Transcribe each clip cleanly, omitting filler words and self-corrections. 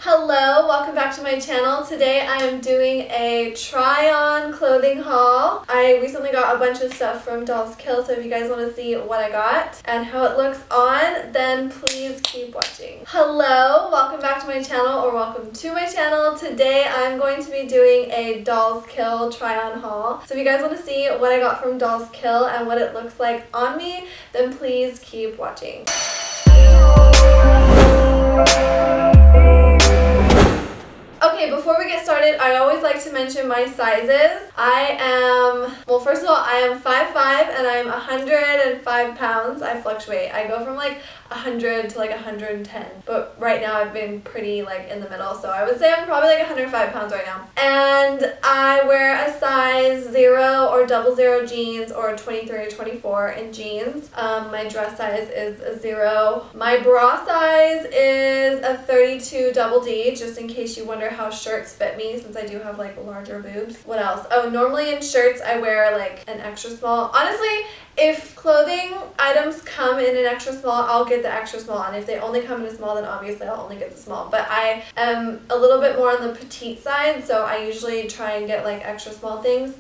Hello, welcome back to my channel. Today I am doing a try-on clothing haul. I recently got a bunch of stuff from Dolls Kill, so if you guys want to see what I got and how it looks on, then please keep watching. Hello, welcome back to my channel, or welcome to my channel. Today I'm going to be doing a Dolls Kill try-on haul. So if you guys want to see what I got from Dolls Kill and what it looks like on me, then please keep watching. Okay, before we get started, I always like to mention my sizes. First of all, I am 5'5" and I'm 105 pounds. I fluctuate. I go from like 100 to like 110. But right now I've been pretty like in the middle. So I would say I'm probably like 105 pounds right now. And I wear a size 0 or 00 jeans or 23 or 24 in jeans. My dress size is a 0. My bra size is a 32 double D, just in case you wonder how shirts fit me, since I do have like larger boobs. What else? Oh, normally in shirts I wear like an extra small. Honestly, if clothing items come in an extra small, I'll get the extra small, and if they only come in a small, then obviously I'll only get the small. But I am a little bit more on the petite side, so I usually try and get like extra small things.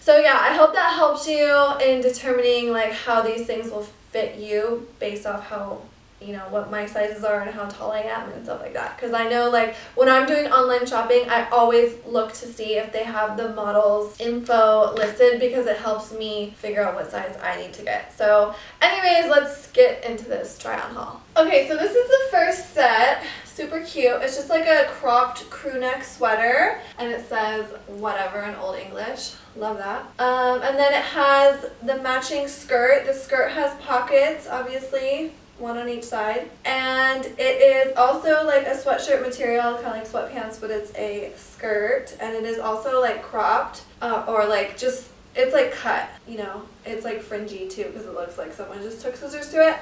So yeah, I hope that helps you in determining like how these things will fit you based off how, you know, what my sizes are and how tall I am and stuff like that. Because I know like when I'm doing online shopping, I always look to see if they have the model's info listed, because it helps me figure out what size I need to get. So anyways, let's get into this try on haul. Okay, so this is the first set. Super cute. It's just like a cropped crew neck sweater, and it says whatever in Old English. Love that. And then it has the matching skirt. The skirt has pockets, obviously, one on each side, and it is also like a sweatshirt material, kind of like sweatpants, but it's a skirt, and it is also like cropped, or like just, it's like cut, you know, it's like fringy too, because it looks like someone just took scissors to it.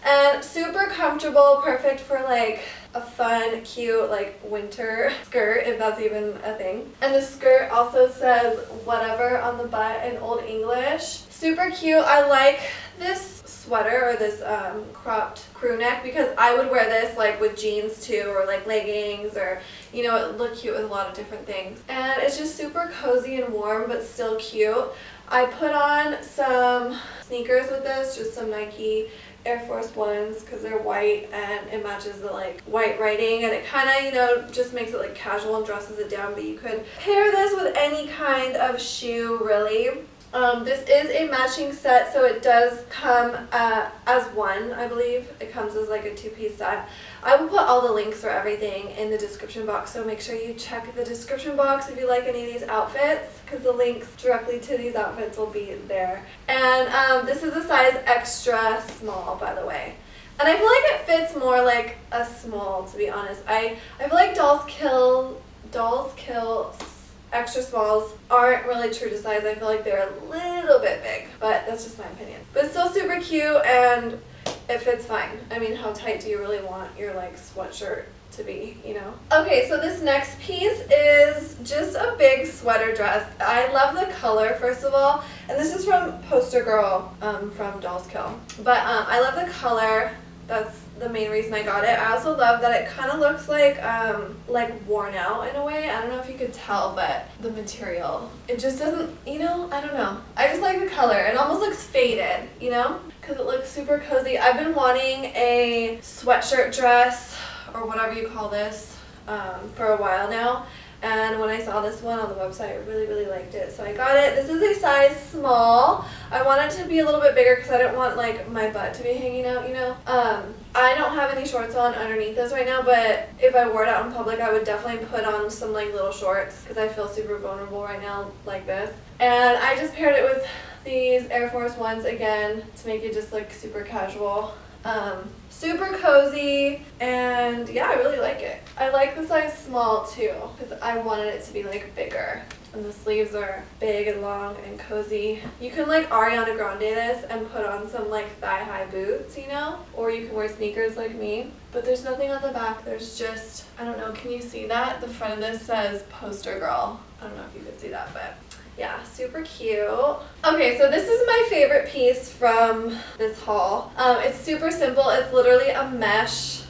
And super comfortable, perfect for like a fun, cute, like winter skirt, if that's even a thing. And the skirt also says whatever on the butt in Old English. Super cute. I like this sweater, or this cropped crew neck, because I would wear this like with jeans too, or like leggings, or, you know, it would look cute with a lot of different things. And it's just super cozy and warm, but still cute. I put on some sneakers with this, just some Nike Air Force Ones, because they're white and it matches the like white writing, and it kind of, you know, just makes it like casual and dresses it down. But you could pair this with any kind of shoe, really. This is a matching set, so it does come as one, I believe. It comes as like a two-piece set. I will put all the links for everything in the description box, so make sure you check the description box if you like any of these outfits, because the links directly to these outfits will be there. And this is a size extra small, by the way. And I feel like it fits more like a small, to be honest. I feel like Dolls Kill extra smalls aren't really true to size. I feel like they're a little bit big, but that's just my opinion. But it's still super cute, and it fits fine. I mean, how tight do you really want your like sweatshirt to be, you know? Okay, so this next piece is just a big sweater dress. I love the color, first of all, and this is from Poster Girl from Dolls Kill. But I love the color. That's the main reason I got it. I also love that it kind of looks like worn out in a way. I don't know if you could tell, but the material, it just doesn't, you know, I don't know. I just like the color. It almost looks faded, you know, because it looks super cozy. I've been wanting a sweatshirt dress, or whatever you call this, for a while now. And when I saw this one on the website, I really, really liked it. So I got it. This is a size small. I want it to be a little bit bigger because I don't want like my butt to be hanging out, you know. I don't have any shorts on underneath this right now, but if I wore it out in public, I would definitely put on some like little shorts, because I feel super vulnerable right now like this. And I just paired it with these Air Force Ones again to make it just like super casual. Super cozy, and yeah, I really like it. I like the size small too, because I wanted it to be like bigger. And the sleeves are big and long and cozy. You can like Ariana Grande this and put on some like thigh-high boots, you know? Or you can wear sneakers like me. But there's nothing on the back, there's just, I don't know, can you see that? The front of this says Poster Girl. I don't know if you could see that, but yeah, super cute. Okay, so this is my favorite piece from this haul. It's super simple. It's literally a mesh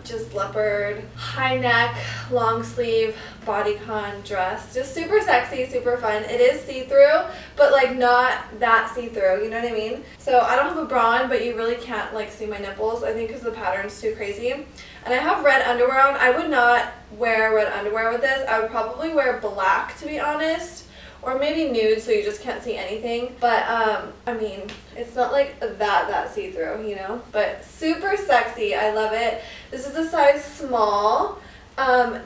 Just leopard, high neck, long sleeve, bodycon dress. Just super sexy, super fun. It is see-through, but like not that see-through, you know what I mean? So I don't have a bra on, but you really can't like see my nipples, I think because the pattern's too crazy. And I have red underwear on. I would not wear red underwear with this. I would probably wear black, to be honest. Or maybe nude so you just can't see anything. But, I mean, it's not like that see-through, you know? But super sexy. I love it. This is a size small.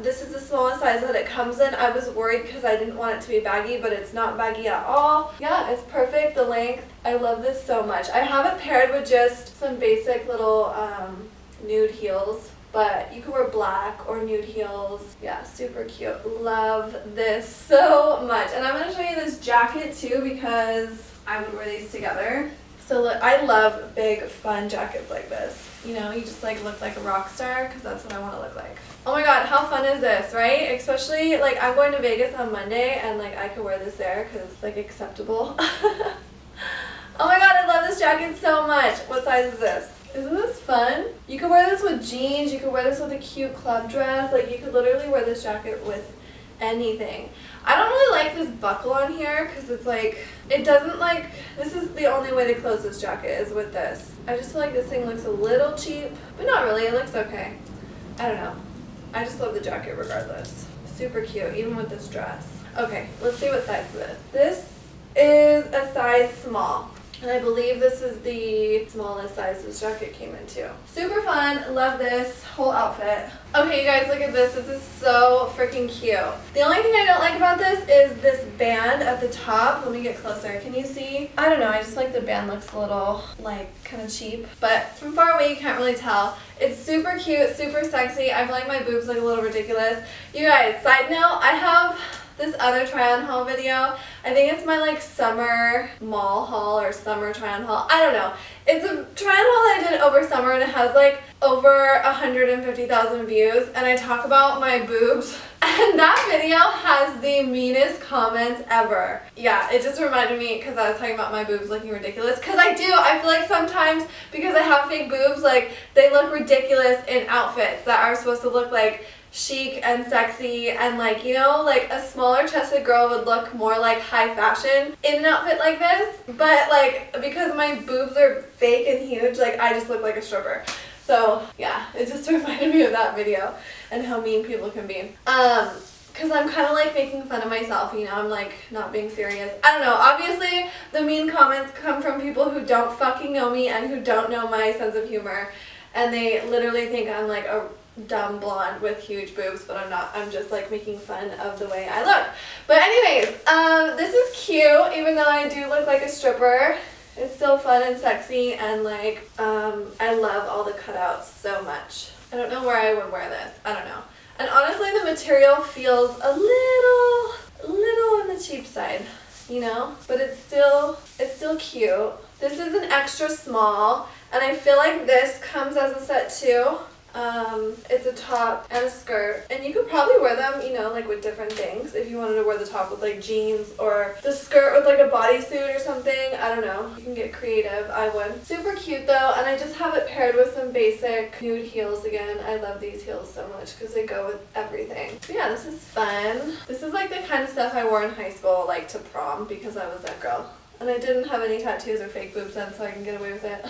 This is the smallest size that it comes in. I was worried because I didn't want it to be baggy, but it's not baggy at all. Yeah, it's perfect. The length. I love this so much. I have it paired with just some basic little nude heels. But you can wear black or nude heels. Yeah, super cute. Love this so much. And I'm going to show you this jacket too because I would wear these together. So look, I love big fun jackets like this. You know, you just like look like a rock star because that's what I want to look like. Oh my god, how fun is this, right? Especially like I'm going to Vegas on Monday and like I could wear this there because it's like acceptable. Oh my god, I love this jacket so much. What size is this? Isn't this fun? You could wear this with jeans, you could wear this with a cute club dress, like you could literally wear this jacket with anything. I don't really like this buckle on here because it's like, it doesn't like, this is the only way to close this jacket is with this. I just feel like this thing looks a little cheap, but not really, it looks okay. I don't know. I just love the jacket regardless. Super cute, even with this dress. Okay, let's see what size it is. This is a size small. And I believe this is the smallest size this jacket came in too. Super fun. Love this whole outfit. Okay, you guys, look at this. This is so freaking cute. The only thing I don't like about this is this band at the top. Let me get closer. Can you see? I don't know. I just like the band looks a little, like, kind of cheap. But from far away, you can't really tell. It's super cute, super sexy. I feel like my boobs look a little ridiculous. You guys, side note, I have this other try-on haul video. I think it's my like summer mall haul or summer try-on haul. I don't know. It's a try-on haul I did over summer and it has like over 150,000 views and I talk about my boobs and that video has the meanest comments ever. Yeah, it just reminded me because I was talking about my boobs looking ridiculous because I do. I feel like sometimes because I have fake boobs, like they look ridiculous in outfits that are supposed to look like chic and sexy and like, you know, like a smaller chested girl would look more like high fashion in an outfit like this, but like because my boobs are fake and huge, like I just look like a stripper. So yeah, it just reminded me of that video and how mean people can be. Because I'm kind of like making fun of myself, you know, I'm like not being serious. I don't know, obviously the mean comments come from people who don't fucking know me and who don't know my sense of humor and they literally think I'm like a dumb blonde with huge boobs, but I'm not. I'm just like making fun of the way I look. But anyways, this is cute, even though I do look like a stripper. It's still fun and sexy, and like, I love all the cutouts so much. I don't know where I would wear this. I don't know. And honestly, the material feels a little on the cheap side, you know? But it's still cute. This is an extra small, and I feel like this comes as a set too. It's a top and a skirt, and you could probably wear them, you know, like with different things. If you wanted to wear the top with like jeans or the skirt with like a bodysuit or something, I don't know. You can get creative. I would. Super cute though, and I just have it paired with some basic nude heels again. I love these heels so much because they go with everything. So yeah, this is fun. This is like the kind of stuff I wore in high school, like to prom, because I was that girl. And I didn't have any tattoos or fake boobs then, so I can get away with it.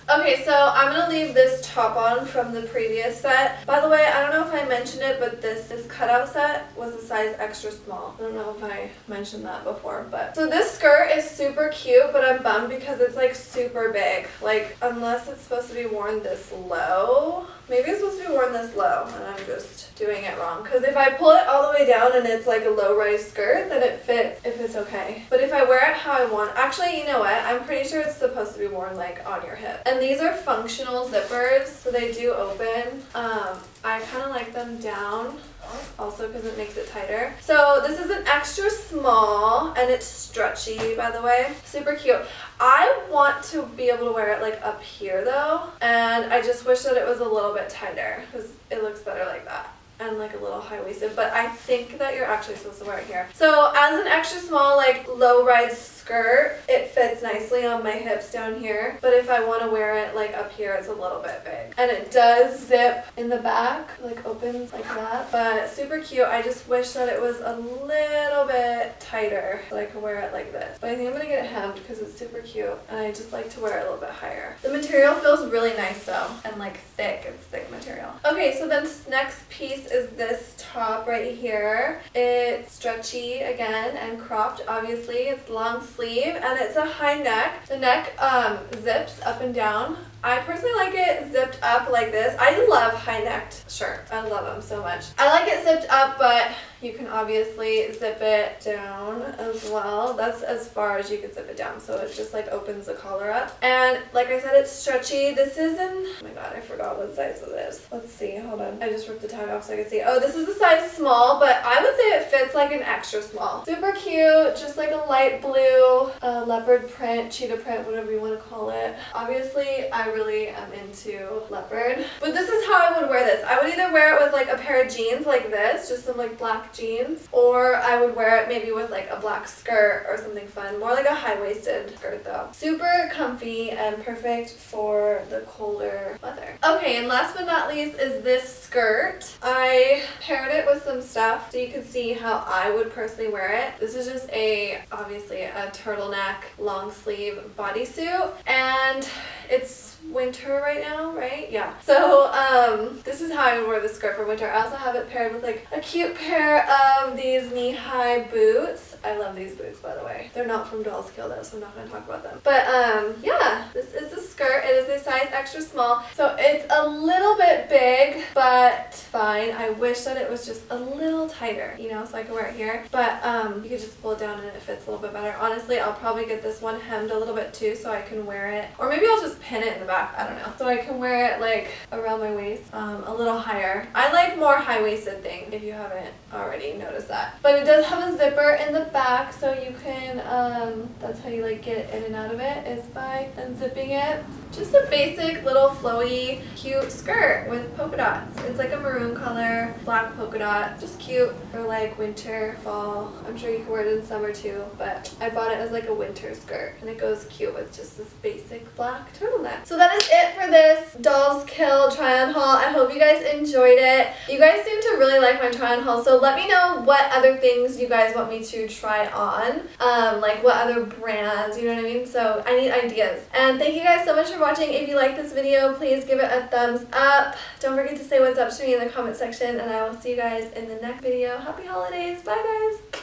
Okay, so I'm going to leave this top on from the previous set. By the way, I don't know if I mentioned it, but this cutout set was a size extra small. I don't know if I mentioned that before, but... So this skirt is super cute, but I'm bummed because it's like super big. Like, unless it's supposed to be worn this low. Maybe it's supposed to be worn this low, and I'm just doing it wrong. Because if I pull it all the way down and it's like a low-rise skirt, then it fits if it's okay. But if I wear it how I want... Actually, you know what? I'm pretty sure it's supposed to be worn like on your hip. And these are functional zippers, so they do open. I kind of like them down also because it makes it tighter. So this is an extra small and it's stretchy, by the way. Super cute. I want to be able to wear it like up here though, and I just wish that it was a little bit tighter because it looks better like that. And like a little high-waisted, but I think that you're actually supposed to wear it here. So as an extra small, like low-rise skirt, it fits nicely on my hips down here, but if I want to wear it like up here, it's a little bit big. And it does zip in the back, like opens like that, but super cute. I just wish that it was a little bit tighter so I could wear it like this. But I think I'm gonna get it hemmed because it's super cute, and I just like to wear it a little bit higher. The material feels really nice though, and like thick. It's thick material. Okay, so then this next piece is this top right here. It's stretchy again and cropped, obviously. It's long sleeve and it's a high neck. The neck zips up and down. I personally like it zipped up like this. I love high-necked shirts. I love them so much. I like it zipped up, but you can obviously zip it down as well. That's as far as you can zip it down, so it just like opens the collar up. And like I said, it's stretchy. This is in, oh my god, I forgot what size it is. Let's see, hold on. I just ripped the tag off so I can see. Oh, this is the size small, but I would say it fits like an extra small. Super cute, just like a light blue leopard print, cheetah print, whatever you want to call it. Obviously, I really am into leopard, but this is how I would wear this. I would either wear it with like a pair of jeans like this, just some like black jeans, or I would wear it maybe with like a black skirt or something fun, more like a high-waisted skirt though. Super comfy and perfect for the colder weather. Okay, and last but not least is this skirt. I paired it with some stuff so you can see how I would personally wear it. This is just obviously a turtleneck long sleeve bodysuit, and it's winter right now, right? Yeah. So this is how I would wear the skirt for winter. I also have it paired with like a cute pair of these knee-high boots. I love these boots, by the way. They're not from Doll's Kill though, so I'm not going to talk about them. But yeah, this is the skirt. It is a size extra small, so it's a little bit big, but fine. I wish that it was just a little tighter, you know, so I could wear it here. But you could just pull it down and it fits a little bit better. Honestly, I'll probably get this one hemmed a little bit too, so I can wear it. Or maybe I'll just pin it in the back. I don't know. So I can wear it like around my waist, a little higher. I like more high-waisted thing, if you haven't already noticed that. But it does have a zipper in the back, so you can, that's how you like get in and out of it, is by unzipping it. Just a basic little flowy, cute skirt with polka dots. It's like a maroon color, black polka dots. Just cute for like winter, fall. I'm sure you can wear it in summer too, but I bought it as like a winter skirt, and it goes cute with just this basic black turtleneck. So that is it for this Doll's Kill try-on haul. I hope you guys enjoyed it. You guys seem to really like my try-on haul, so let me know what other things you guys want me to try on, like what other brands, you know what I mean? So I need ideas. And thank you guys so much for watching. If you like this video, please give it a thumbs up. Don't forget to say what's up to me in the comment section, and I will see you guys in the next video. Happy holidays. Bye guys.